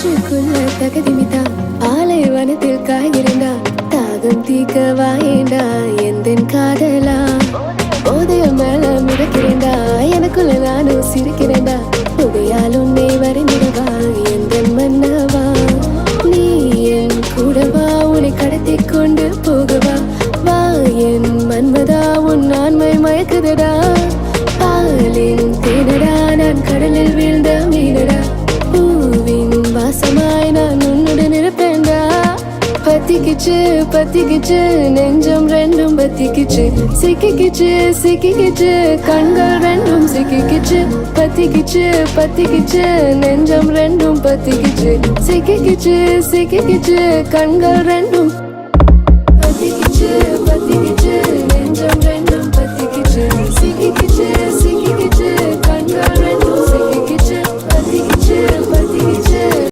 நெஞ்சுக்குள்ள தகதிமிதா பாலைவனத்தில் காய்கிறண்டா தாகம் தீக்க வாயேண்டா எந்தன் காதலா போதைய மேல மிதக்கிறேண்டா எனக்குள்ள நானும் சிரிக்கிறேண்டா புகையால் உன்னை வரைந்திடவா எந்தன் மன்னவா நீ என் கூடவா உன்னை கடத்தி கொண்டு போகவா வா என் மன்மதா உன் ஆண்மை மயக்குதடா பாலின் தேனடா நான் கடலில் வீழ்ந்த மீனடா பூவின் வாசமாய் நான் உன்னுடன் இருப்பேன்டா பத்திக்கிச்சு பத்திக்கிச்சு நெஞ்சம் ரெண்டும் பத்திக்கிச்சு சிக்கிக்கிச்சு சிக்கிக்கிச்சு கண்கள் ரெண்டும் சிக்கிக்கிச்சு பத்திக்கிச்சு பத்திக்கிச்சு நெஞ்சம் ரெண்டும் பத்திக்கிச்சு சிக்கிக்கிச்சு சிக்கிக்கிச்சு கண்கள் ரெண்டும் பத்திக்கிச்சு பத்திக்கிச்சு